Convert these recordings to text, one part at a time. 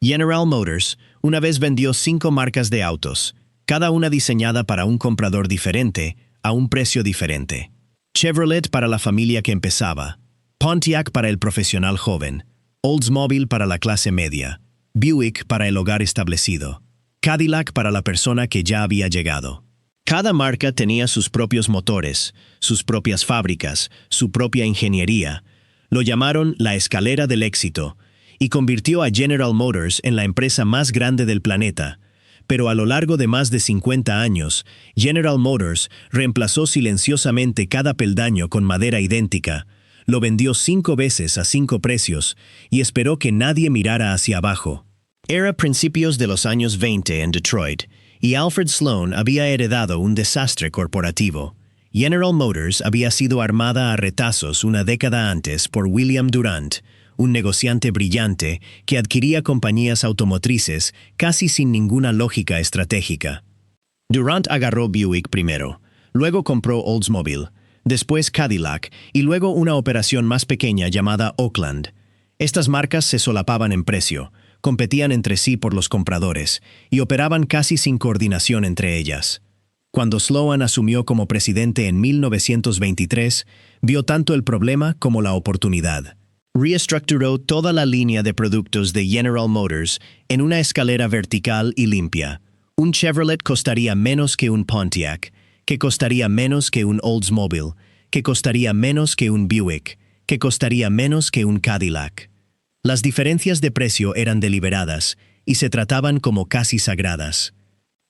General Motors una vez vendió 5 marcas de autos, cada una diseñada para un comprador diferente, a un precio diferente. Chevrolet para la familia que empezaba, Pontiac para el profesional joven, Oldsmobile para la clase media, Buick para el hogar establecido, Cadillac para la persona que ya había llegado. Cada marca tenía sus propios motores, sus propias fábricas, su propia ingeniería. Lo llamaron la escalera del éxito y convirtió a General Motors en la empresa más grande del planeta. Pero a lo largo de más de 50 años, General Motors reemplazó silenciosamente cada peldaño con madera idéntica, lo vendió 5 veces a 5 precios y esperó que nadie mirara hacia abajo. Era principios de los años 20 en Detroit, y Alfred Sloan había heredado un desastre corporativo. General Motors había sido armada a retazos una década antes por William Durant, un negociante brillante que adquiría compañías automotrices casi sin ninguna lógica estratégica. Durant agarró Buick primero, luego compró Oldsmobile, después Cadillac y luego una operación más pequeña llamada Oakland. Estas marcas se solapaban en precio, competían entre sí por los compradores y operaban casi sin coordinación entre ellas. Cuando Sloan asumió como presidente en 1923, vio tanto el problema como la oportunidad. Reestructuró toda la línea de productos de General Motors en una escalera vertical y limpia. Un Chevrolet costaría menos que un Pontiac, que costaría menos que un Oldsmobile, que costaría menos que un Buick, que costaría menos que un Cadillac. Las diferencias de precio eran deliberadas y se trataban como casi sagradas.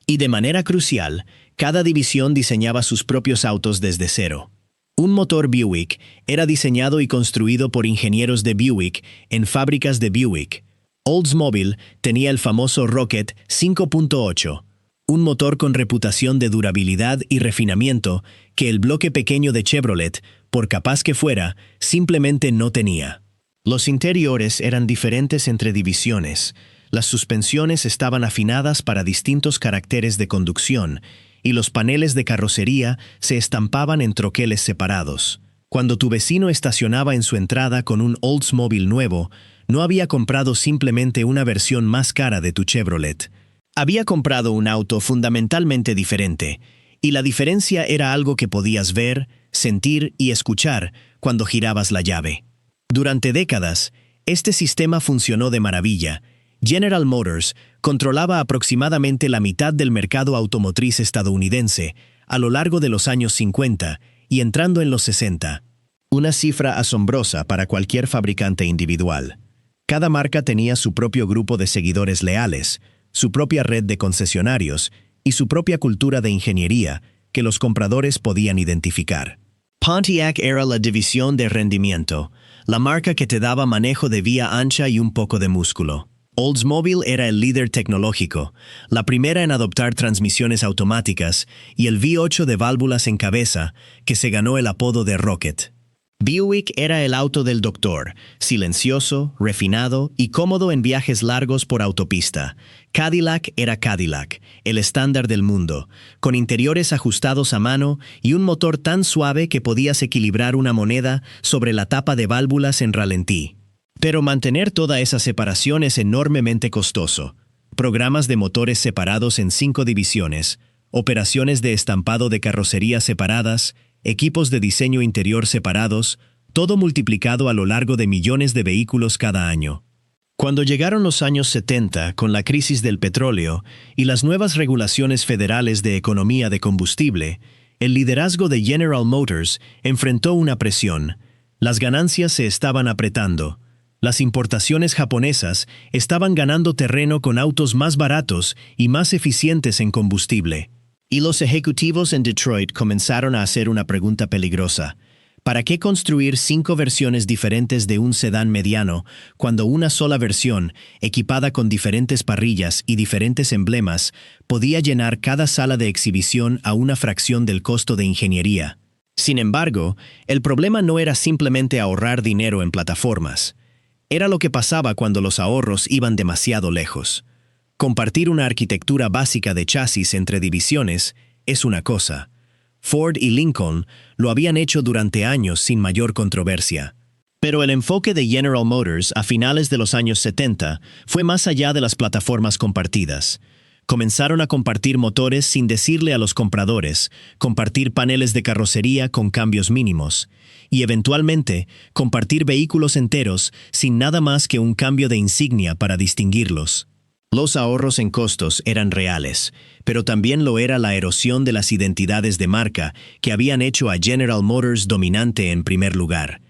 Y de manera crucial, cada división diseñaba sus propios autos desde cero. Un motor Buick era diseñado y construido por ingenieros de Buick en fábricas de Buick. Oldsmobile tenía el famoso Rocket 5.8, un motor con reputación de durabilidad y refinamiento que el bloque pequeño de Chevrolet, por capaz que fuera, simplemente no tenía. Los interiores eran diferentes entre divisiones, las suspensiones estaban afinadas para distintos caracteres de conducción y los paneles de carrocería se estampaban en troqueles separados. Cuando tu vecino estacionaba en su entrada con un Oldsmobile nuevo, no había comprado simplemente una versión más cara de tu Chevrolet. Había comprado un auto fundamentalmente diferente, y la diferencia era algo que podías ver, sentir y escuchar cuando girabas la llave. Durante décadas, este sistema funcionó de maravilla. General Motors controlaba aproximadamente la mitad del mercado automotriz estadounidense a lo largo de los años 50 y entrando en los 60. Una cifra asombrosa para cualquier fabricante individual. Cada marca tenía su propio grupo de seguidores leales, su propia red de concesionarios y su propia cultura de ingeniería que los compradores podían identificar. Pontiac era la división de rendimiento, la marca que te daba manejo de vía ancha y un poco de músculo. Oldsmobile era el líder tecnológico, la primera en adoptar transmisiones automáticas y el V8 de válvulas en cabeza, que se ganó el apodo de Rocket. Buick era el auto del doctor, silencioso, refinado y cómodo en viajes largos por autopista. Cadillac era Cadillac, el estándar del mundo, con interiores ajustados a mano y un motor tan suave que podías equilibrar una moneda sobre la tapa de válvulas en ralentí. Pero mantener toda esa separación es enormemente costoso. Programas de motores separados en 5 divisiones, operaciones de estampado de carrocería separadas, equipos de diseño interior separados, todo multiplicado a lo largo de millones de vehículos cada año. Cuando llegaron los años 70 con la crisis del petróleo y las nuevas regulaciones federales de economía de combustible, el liderazgo de General Motors enfrentó una presión. Las ganancias se estaban apretando. Las importaciones japonesas estaban ganando terreno con autos más baratos y más eficientes en combustible. Y los ejecutivos en Detroit comenzaron a hacer una pregunta peligrosa. ¿Para qué construir 5 versiones diferentes de un sedán mediano cuando una sola versión, equipada con diferentes parrillas y diferentes emblemas, podía llenar cada sala de exhibición a una fracción del costo de ingeniería? Sin embargo, el problema no era simplemente ahorrar dinero en plataformas. Era lo que pasaba cuando los ahorros iban demasiado lejos. Compartir una arquitectura básica de chasis entre divisiones es una cosa. Ford y Lincoln lo habían hecho durante años sin mayor controversia. Pero el enfoque de General Motors a finales de los años 70 fue más allá de las plataformas compartidas. Comenzaron a compartir motores sin decirle a los compradores, compartir paneles de carrocería con cambios mínimos, y eventualmente compartir vehículos enteros sin nada más que un cambio de insignia para distinguirlos. Los ahorros en costos eran reales, pero también lo era la erosión de las identidades de marca que habían hecho a General Motors dominante en primer lugar.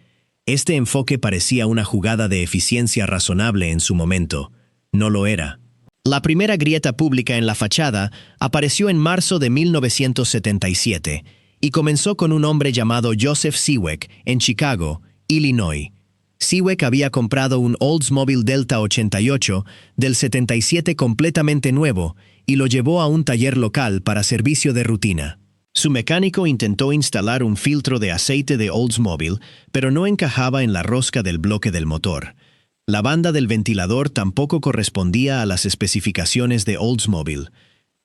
Este enfoque parecía una jugada de eficiencia razonable en su momento. No lo era. La primera grieta pública en la fachada apareció en marzo de 1977 y comenzó con un hombre llamado Joseph Seeweck en Chicago, Illinois. Seeweck había comprado un Oldsmobile Delta 88 del 77 completamente nuevo y lo llevó a un taller local para servicio de rutina. Su mecánico intentó instalar un filtro de aceite de Oldsmobile, pero no encajaba en la rosca del bloque del motor. La banda del ventilador tampoco correspondía a las especificaciones de Oldsmobile.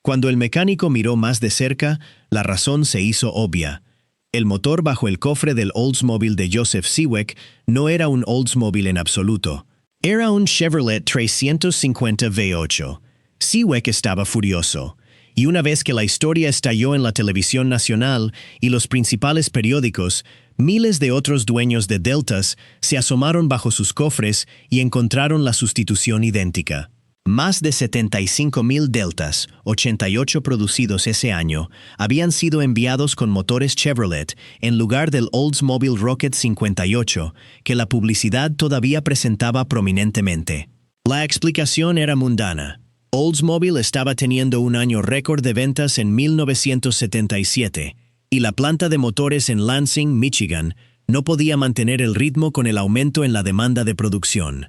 Cuando el mecánico miró más de cerca, la razón se hizo obvia. El motor bajo el cofre del Oldsmobile de Joseph Seeweck no era un Oldsmobile en absoluto. Era un Chevrolet 350 V8. Seeweck estaba furioso. Y una vez que la historia estalló en la televisión nacional y los principales periódicos, miles de otros dueños de Deltas se asomaron bajo sus cofres y encontraron la sustitución idéntica. Más de 75,000 Deltas, 88 producidos ese año, habían sido enviados con motores Chevrolet en lugar del Oldsmobile Rocket 58, que la publicidad todavía presentaba prominentemente. La explicación era mundana. Oldsmobile estaba teniendo un año récord de ventas en 1977, y la planta de motores en Lansing, Michigan, no podía mantener el ritmo con el aumento en la demanda de producción.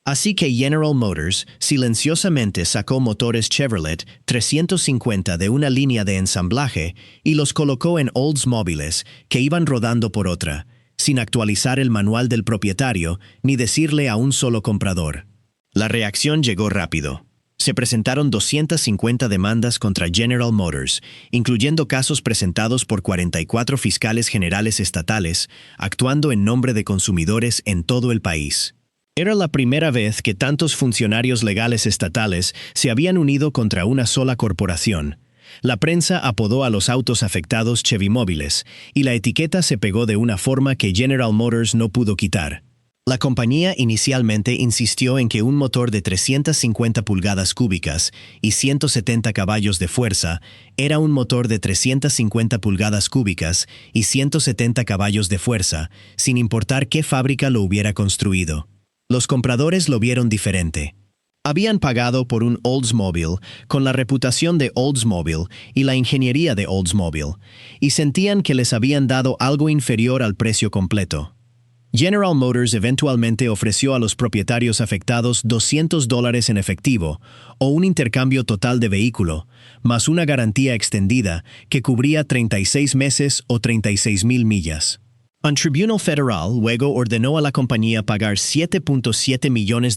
Así que General Motors silenciosamente sacó motores Chevrolet 350 de una línea de ensamblaje y los colocó en Oldsmobiles que iban rodando por otra, sin actualizar el manual del propietario ni decirle a un solo comprador. La reacción llegó rápido. Se presentaron 250 demandas contra General Motors, incluyendo casos presentados por 44 fiscales generales estatales, actuando en nombre de consumidores en todo el país. Era la primera vez que tantos funcionarios legales estatales se habían unido contra una sola corporación. La prensa apodó a los autos afectados Chevimóviles, y la etiqueta se pegó de una forma que General Motors no pudo quitar. La compañía inicialmente insistió en que un motor de 350 pulgadas cúbicas y 170 caballos de fuerza era un motor de 350 pulgadas cúbicas y 170 caballos de fuerza, sin importar qué fábrica lo hubiera construido. Los compradores lo vieron diferente. Habían pagado por un Oldsmobile con la reputación de Oldsmobile y la ingeniería de Oldsmobile, y sentían que les habían dado algo inferior al precio completo. General Motors eventualmente ofreció a los propietarios afectados $200 en efectivo o un intercambio total de vehículo, más una garantía extendida que cubría 36 meses o 36,000 millas. Un tribunal federal luego ordenó a la compañía pagar $7.7 millones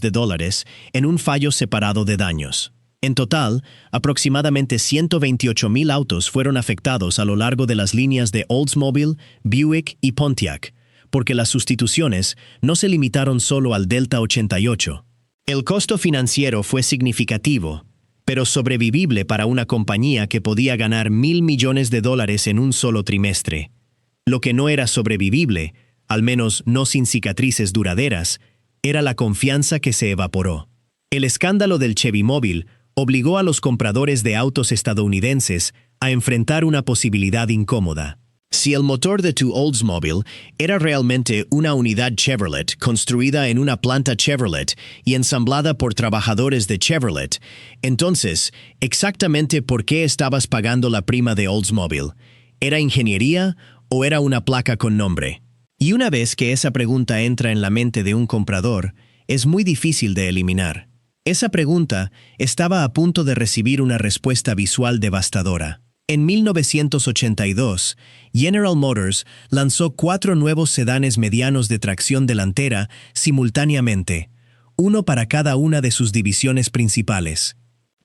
en un fallo separado de daños. En total, aproximadamente 128,000 autos fueron afectados a lo largo de las líneas de Oldsmobile, Buick y Pontiac, porque las sustituciones no se limitaron solo al Delta 88. El costo financiero fue significativo, pero sobrevivible para una compañía que podía ganar $1,000 millones en un solo trimestre. Lo que no era sobrevivible, al menos no sin cicatrices duraderas, era la confianza que se evaporó. El escándalo del Chevimóvil obligó a los compradores de autos estadounidenses a enfrentar una posibilidad incómoda. Si el motor de tu Oldsmobile era realmente una unidad Chevrolet construida en una planta Chevrolet y ensamblada por trabajadores de Chevrolet, entonces, exactamente por qué estabas pagando la prima de Oldsmobile. ¿Era ingeniería o era una placa con nombre? Y una vez que esa pregunta entra en la mente de un comprador, es muy difícil de eliminar. Esa pregunta estaba a punto de recibir una respuesta visual devastadora. En 1982, General Motors lanzó 4 nuevos sedanes medianos de tracción delantera simultáneamente, uno para cada una de sus divisiones principales.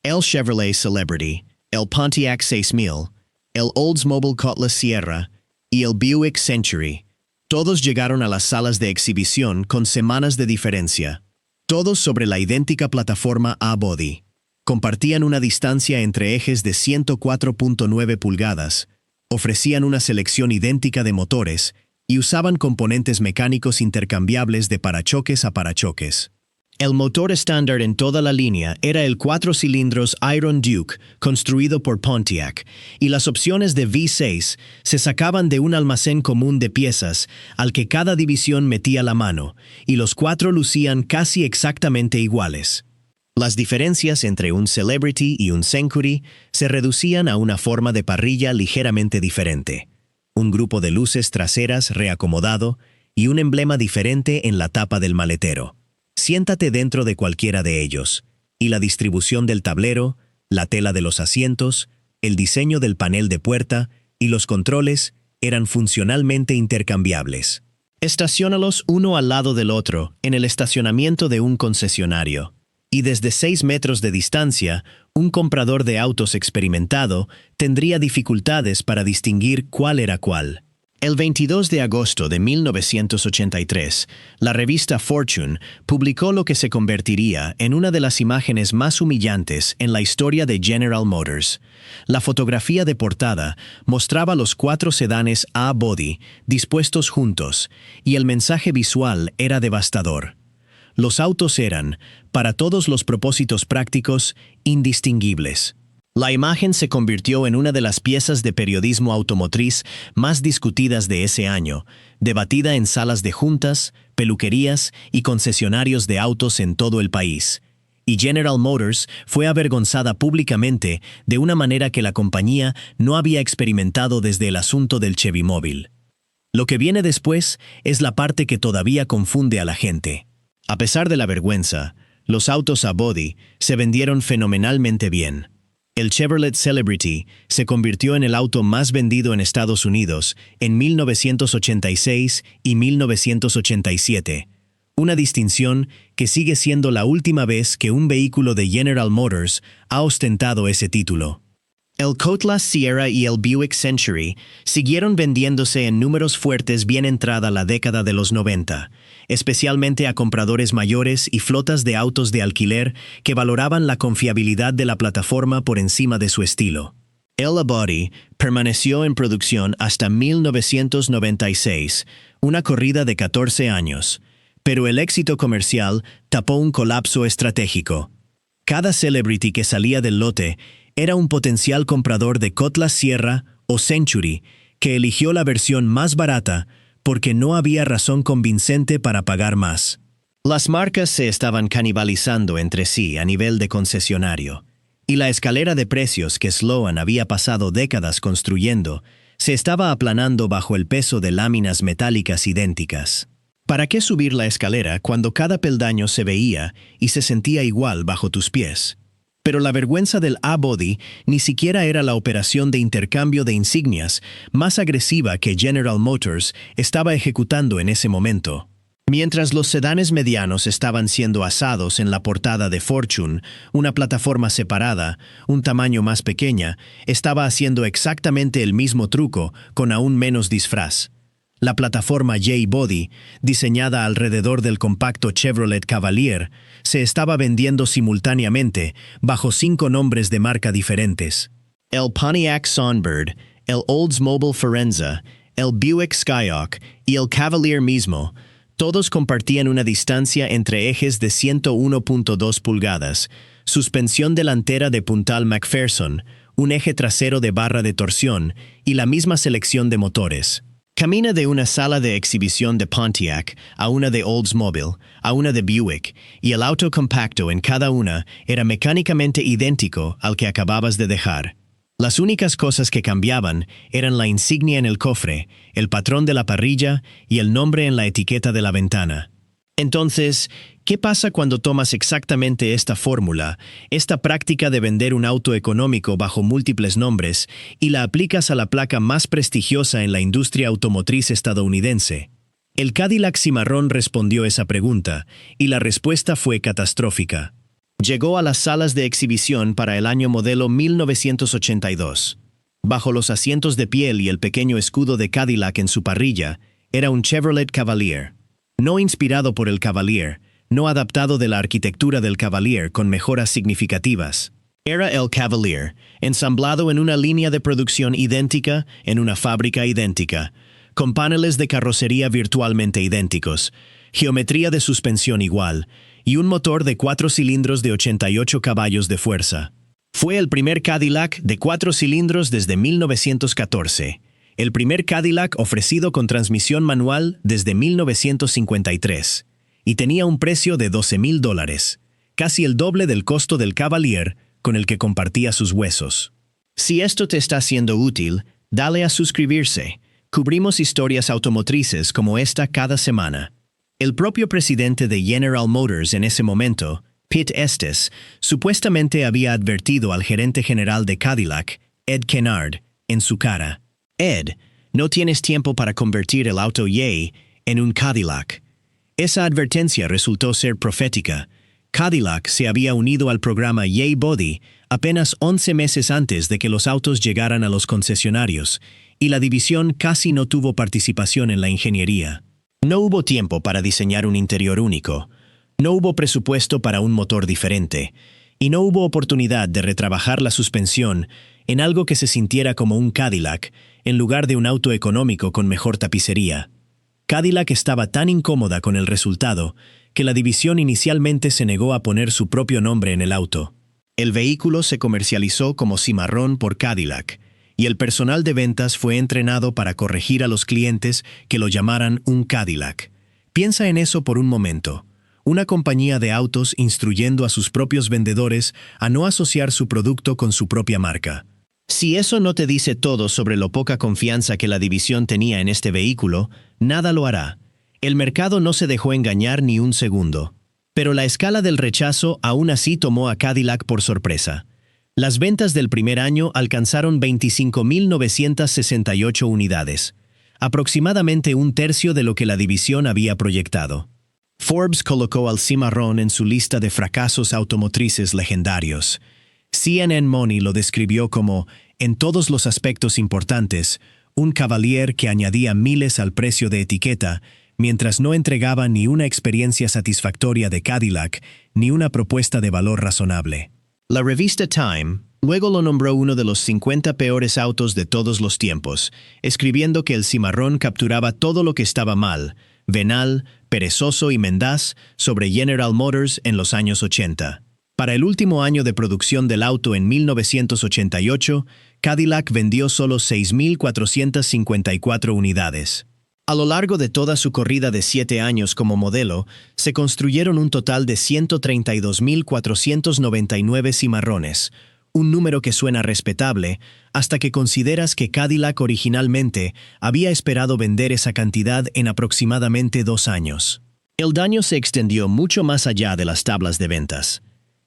El Chevrolet Celebrity, el Pontiac 6000, el Oldsmobile Cutlass Sierra y el Buick Century. Todos llegaron a las salas de exhibición con semanas de diferencia. Todos sobre la idéntica plataforma A-Body. Compartían una distancia entre ejes de 104.9 pulgadas, ofrecían una selección idéntica de motores y usaban componentes mecánicos intercambiables de parachoques a parachoques. El motor estándar en toda la línea era el 4 cilindros Iron Duke, construido por Pontiac, y las opciones de V6 se sacaban de un almacén común de piezas al que cada división metía la mano, y los 4 lucían casi exactamente iguales. Las diferencias entre un Celebrity y un Century se reducían a una forma de parrilla ligeramente diferente, un grupo de luces traseras reacomodado y un emblema diferente en la tapa del maletero. Siéntate dentro de cualquiera de ellos, y la distribución del tablero, la tela de los asientos, el diseño del panel de puerta y los controles eran funcionalmente intercambiables. Estaciónalos uno al lado del otro en el estacionamiento de un concesionario, y desde 6 metros de distancia, un comprador de autos experimentado tendría dificultades para distinguir cuál era cuál. El 22 de agosto de 1983, la revista Fortune publicó lo que se convertiría en una de las imágenes más humillantes en la historia de General Motors. La fotografía de portada mostraba los 4 sedanes A-Body dispuestos juntos, y el mensaje visual era devastador. Los autos eran, para todos los propósitos prácticos, indistinguibles. La imagen se convirtió en una de las piezas de periodismo automotriz más discutidas de ese año, debatida en salas de juntas, peluquerías y concesionarios de autos en todo el país. Y General Motors fue avergonzada públicamente de una manera que la compañía no había experimentado desde el asunto del Chevy Móvil. Lo que viene después es la parte que todavía confunde a la gente. A pesar de la vergüenza, los autos A-Body se vendieron fenomenalmente bien. El Chevrolet Celebrity se convirtió en el auto más vendido en Estados Unidos en 1986 y 1987, una distinción que sigue siendo la última vez que un vehículo de General Motors ha ostentado ese título. El Cutlass Sierra y el Buick Century siguieron vendiéndose en números fuertes bien entrada la década de los 90, especialmente a compradores mayores y flotas de autos de alquiler que valoraban la confiabilidad de la plataforma por encima de su estilo. El A-Body permaneció en producción hasta 1996, una corrida de 14 años, pero el éxito comercial tapó un colapso estratégico. Cada Celebrity que salía del lote era un potencial comprador de Cutlass Sierra o Century que eligió la versión más barata porque no había razón convincente para pagar más. Las marcas se estaban canibalizando entre sí a nivel de concesionario, y la escalera de precios que Sloan había pasado décadas construyendo se estaba aplanando bajo el peso de láminas metálicas idénticas. ¿Para qué subir la escalera cuando cada peldaño se veía y se sentía igual bajo tus pies? Pero la vergüenza del A-Body ni siquiera era la operación de intercambio de insignias más agresiva que General Motors estaba ejecutando en ese momento. Mientras los sedanes medianos estaban siendo asados en la portada de Fortune, una plataforma separada, un tamaño más pequeña, estaba haciendo exactamente el mismo truco con aún menos disfraz. La plataforma J-Body, diseñada alrededor del compacto Chevrolet Cavalier, se estaba vendiendo simultáneamente bajo 5 nombres de marca diferentes. El Pontiac Songbird, el Oldsmobile Forenza, el Buick Skyhawk y el Cavalier mismo, todos compartían una distancia entre ejes de 101.2 pulgadas, suspensión delantera de puntal McPherson, un eje trasero de barra de torsión y la misma selección de motores. Camina de una sala de exhibición de Pontiac a una de Oldsmobile, a una de Buick, y el auto compacto en cada una era mecánicamente idéntico al que acababas de dejar. Las únicas cosas que cambiaban eran la insignia en el cofre, el patrón de la parrilla y el nombre en la etiqueta de la ventana. Entonces, ¿qué pasa cuando tomas exactamente esta fórmula, esta práctica de vender un auto económico bajo múltiples nombres, y la aplicas a la placa más prestigiosa en la industria automotriz estadounidense? El Cadillac Cimarrón respondió esa pregunta, y la respuesta fue catastrófica. Llegó a las salas de exhibición para el año modelo 1982. Bajo los asientos de piel y el pequeño escudo de Cadillac en su parrilla, Era un Chevrolet Cavalier. No inspirado por el Cavalier, no adaptado de la arquitectura del Cavalier con mejoras significativas. Era el Cavalier, ensamblado en una línea de producción idéntica, en una fábrica idéntica, con paneles de carrocería virtualmente idénticos, geometría de suspensión igual, y un motor de 4 cilindros de 88 caballos de fuerza. Fue el primer Cadillac de 4 cilindros desde 1914, el primer Cadillac ofrecido con transmisión manual desde 1953, y tenía un precio de $12,000, casi el doble del costo del Cavalier con el que compartía sus huesos. Si esto te está siendo útil, dale a suscribirse. Cubrimos historias automotrices como esta cada semana. El propio presidente de General Motors en ese momento, Pete Estes, supuestamente había advertido al gerente general de Cadillac, Ed Kennard, en su cara: «Ed, no tienes tiempo para convertir el auto Yay en un Cadillac». Esa advertencia resultó ser profética. Cadillac se había unido al programa Yay Body apenas 11 meses antes de que los autos llegaran a los concesionarios, y la división casi no tuvo participación en la ingeniería. No hubo tiempo para diseñar un interior único, no hubo presupuesto para un motor diferente, y no hubo oportunidad de retrabajar la suspensión en algo que se sintiera como un Cadillac, en lugar de un auto económico con mejor tapicería. Cadillac estaba tan incómoda con el resultado que la división inicialmente se negó a poner su propio nombre en el auto. El vehículo se comercializó como Cimarrón por Cadillac, y el personal de ventas fue entrenado para corregir a los clientes que lo llamaran un Cadillac. Piensa en eso por un momento. Una compañía de autos instruyendo a sus propios vendedores a no asociar su producto con su propia marca. Si eso no te dice todo sobre lo poca confianza que la división tenía en este vehículo, nada lo hará. El mercado no se dejó engañar ni un segundo. Pero la escala del rechazo aún así tomó a Cadillac por sorpresa. Las ventas del primer año alcanzaron 25,968 unidades, aproximadamente un tercio de lo que la división había proyectado. Forbes colocó al Cimarrón en su lista de fracasos automotrices legendarios. CNN Money lo describió como, en todos los aspectos importantes, un Cavalier que añadía miles al precio de etiqueta, mientras no entregaba ni una experiencia satisfactoria de Cadillac, ni una propuesta de valor razonable. La revista Time luego lo nombró uno de los 50 peores autos de todos los tiempos, escribiendo que el Cimarrón capturaba todo lo que estaba mal, venal, perezoso y mendaz sobre General Motors en los años 80. Para el último año de producción del auto en 1988, Cadillac vendió solo 6,454 unidades. A lo largo de toda su corrida de 7 años como modelo, se construyeron un total de 132,499 cimarrones, un número que suena respetable hasta que consideras que Cadillac originalmente había esperado vender esa cantidad en aproximadamente 2 años. El daño se extendió mucho más allá de las tablas de ventas.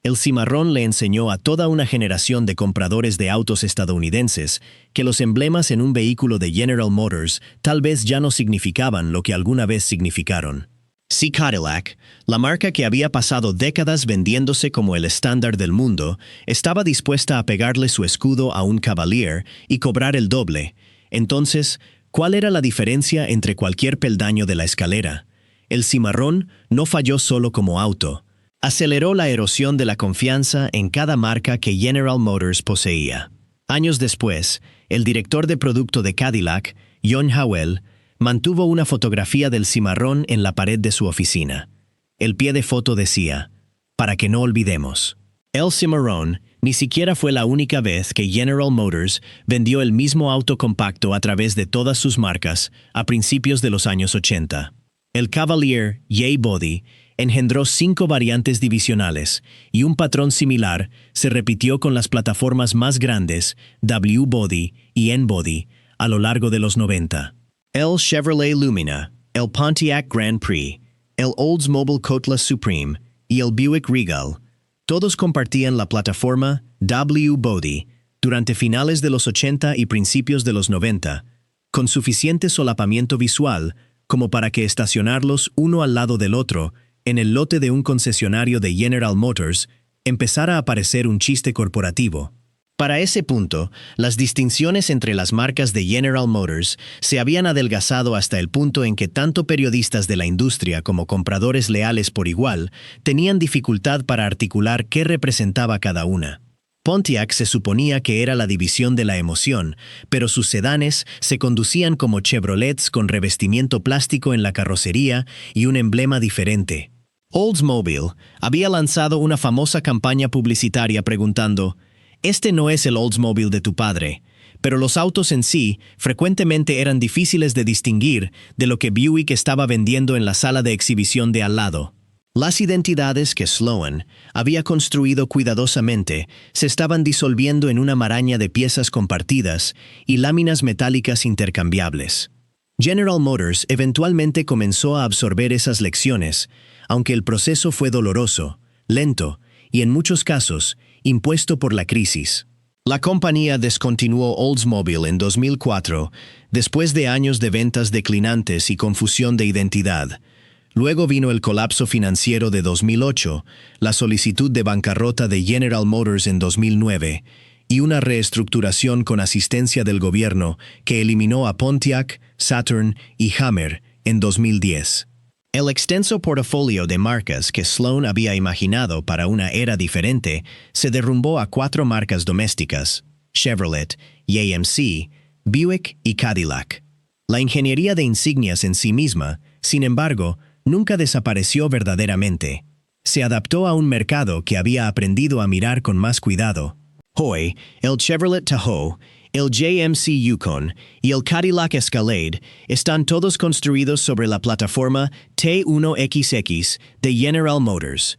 El cimarrón le enseñó a toda una generación de compradores de autos estadounidenses que los emblemas en un vehículo de General Motors tal vez ya no significaban lo que alguna vez significaron. Si Cadillac, la marca que había pasado décadas vendiéndose como el estándar del mundo, estaba dispuesta a pegarle su escudo a un Cavalier y cobrar el doble, entonces, ¿cuál era la diferencia entre cualquier peldaño de la escalera? El cimarrón no falló solo como auto. Aceleró la erosión de la confianza en cada marca que General Motors poseía. Años después, el director de producto de Cadillac, John Howell, mantuvo una fotografía del cimarrón en la pared de su oficina. El pie de foto decía, «Para que no olvidemos». El Cimarrón ni siquiera fue la única vez que General Motors vendió el mismo auto compacto a través de todas sus marcas a principios de los años 80. El Cavalier Yay Body engendró 5 variantes divisionales y un patrón similar se repitió con las plataformas más grandes, W-Body y N-Body, a lo largo de los 90. El Chevrolet Lumina, el Pontiac Grand Prix, el Oldsmobile Cutlass Supreme y el Buick Regal, todos compartían la plataforma W-Body durante finales de los 80 y principios de los 90, con suficiente solapamiento visual como para que estacionarlos uno al lado del otro en el lote de un concesionario de General Motors empezara a parecer un chiste corporativo. Para ese punto, las distinciones entre las marcas de General Motors se habían adelgazado hasta el punto en que tanto periodistas de la industria como compradores leales por igual tenían dificultad para articular qué representaba cada una. Pontiac se suponía que era la división de la emoción, pero sus sedanes se conducían como Chevrolets con revestimiento plástico en la carrocería y un emblema diferente. Oldsmobile había lanzado una famosa campaña publicitaria preguntando: «Este no es el Oldsmobile de tu padre», pero los autos en sí frecuentemente eran difíciles de distinguir de lo que Buick estaba vendiendo en la sala de exhibición de al lado. Las identidades que Sloan había construido cuidadosamente se estaban disolviendo en una maraña de piezas compartidas y láminas metálicas intercambiables. General Motors eventualmente comenzó a absorber esas lecciones, aunque el proceso fue doloroso, lento y en muchos casos impuesto por la crisis. La compañía descontinuó Oldsmobile en 2004, después de años de ventas declinantes y confusión de identidad. Luego vino el colapso financiero de 2008, la solicitud de bancarrota de General Motors en 2009 y una reestructuración con asistencia del gobierno que eliminó a Pontiac, Saturn y Hammer en 2010. El extenso portafolio de marcas que Sloan había imaginado para una era diferente se derrumbó a 4 marcas domésticas: Chevrolet, AMC, Buick y Cadillac. La ingeniería de insignias en sí misma, sin embargo, nunca desapareció verdaderamente. Se adaptó a un mercado que había aprendido a mirar con más cuidado. Hoy, el Chevrolet Tahoe, el JMC Yukon y el Cadillac Escalade están todos construidos sobre la plataforma T1XX de General Motors.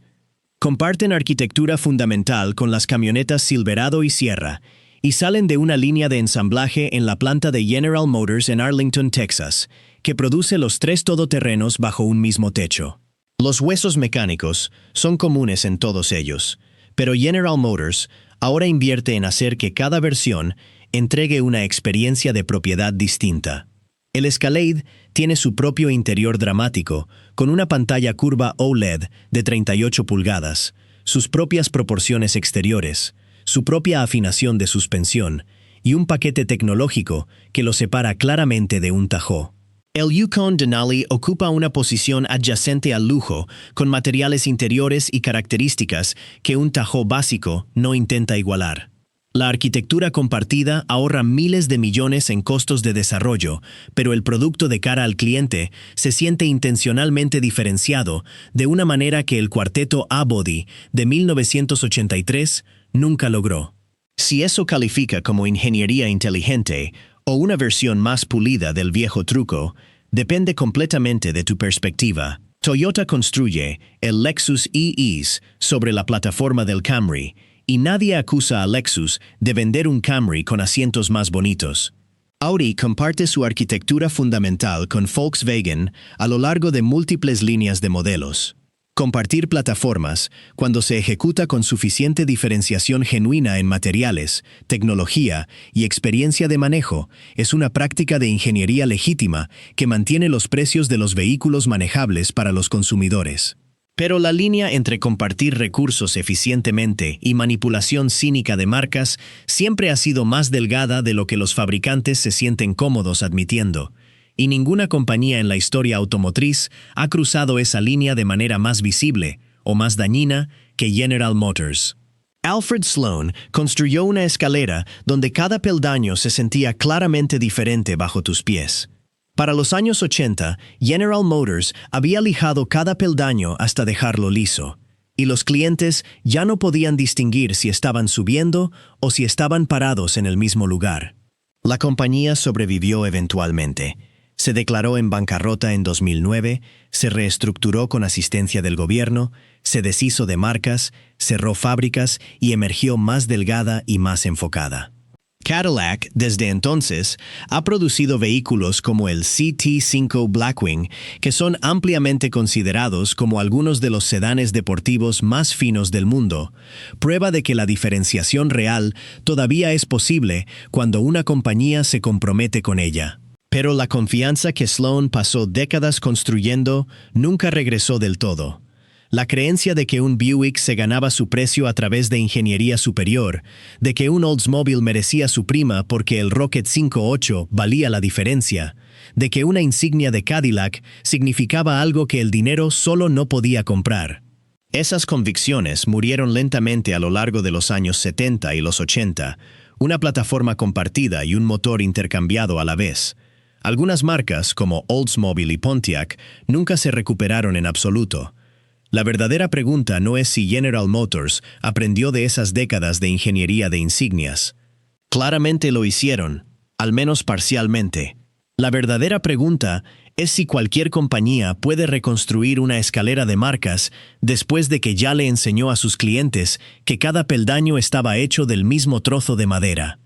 Comparten arquitectura fundamental con las camionetas Silverado y Sierra, y salen de una línea de ensamblaje en la planta de General Motors en Arlington, Texas, que produce los 3 todoterrenos bajo un mismo techo. Los huesos mecánicos son comunes en todos ellos, pero General Motors ahora invierte en hacer que cada versión entregue una experiencia de propiedad distinta. El Escalade tiene su propio interior dramático, con una pantalla curva OLED de 38 pulgadas, sus propias proporciones exteriores, su propia afinación de suspensión y un paquete tecnológico que lo separa claramente de un Tahoe. El Yukon Denali ocupa una posición adyacente al lujo, con materiales interiores y características que un Tahoe básico no intenta igualar. La arquitectura compartida ahorra miles de millones en costos de desarrollo, pero el producto de cara al cliente se siente intencionalmente diferenciado de una manera que el cuarteto A-Body de 1983 nunca logró. Si eso califica como ingeniería inteligente o una versión más pulida del viejo truco, depende completamente de tu perspectiva. Toyota construye el Lexus ES sobre la plataforma del Camry, y nadie acusa a Lexus de vender un Camry con asientos más bonitos. Audi comparte su arquitectura fundamental con Volkswagen a lo largo de múltiples líneas de modelos. Compartir plataformas, cuando se ejecuta con suficiente diferenciación genuina en materiales, tecnología y experiencia de manejo, es una práctica de ingeniería legítima que mantiene los precios de los vehículos manejables para los consumidores. Pero la línea entre compartir recursos eficientemente y manipulación cínica de marcas siempre ha sido más delgada de lo que los fabricantes se sienten cómodos admitiendo, y ninguna compañía en la historia automotriz ha cruzado esa línea de manera más visible o más dañina que General Motors. Alfred Sloan construyó una escalera donde cada peldaño se sentía claramente diferente bajo tus pies. Para los años 80, General Motors había lijado cada peldaño hasta dejarlo liso, y los clientes ya no podían distinguir si estaban subiendo o si estaban parados en el mismo lugar. La compañía sobrevivió eventualmente. Se declaró en bancarrota en 2009, se reestructuró con asistencia del gobierno, se deshizo de marcas, cerró fábricas y emergió más delgada y más enfocada. Cadillac, desde entonces, ha producido vehículos como el CT5 Blackwing, que son ampliamente considerados como algunos de los sedanes deportivos más finos del mundo, prueba de que la diferenciación real todavía es posible cuando una compañía se compromete con ella. Pero la confianza que Sloan pasó décadas construyendo nunca regresó del todo. La creencia de que un Buick se ganaba su precio a través de ingeniería superior, de que un Oldsmobile merecía su prima porque el Rocket 5.8 valía la diferencia, de que una insignia de Cadillac significaba algo que el dinero solo no podía comprar. Esas convicciones murieron lentamente a lo largo de los años 70 y los 80, una plataforma compartida y un motor intercambiado a la vez. Algunas marcas, como Oldsmobile y Pontiac, nunca se recuperaron en absoluto. La verdadera pregunta no es si General Motors aprendió de esas décadas de ingeniería de insignias. Claramente lo hicieron, al menos parcialmente. La verdadera pregunta es si cualquier compañía puede reconstruir una escalera de marcas después de que ya le enseñó a sus clientes que cada peldaño estaba hecho del mismo trozo de madera.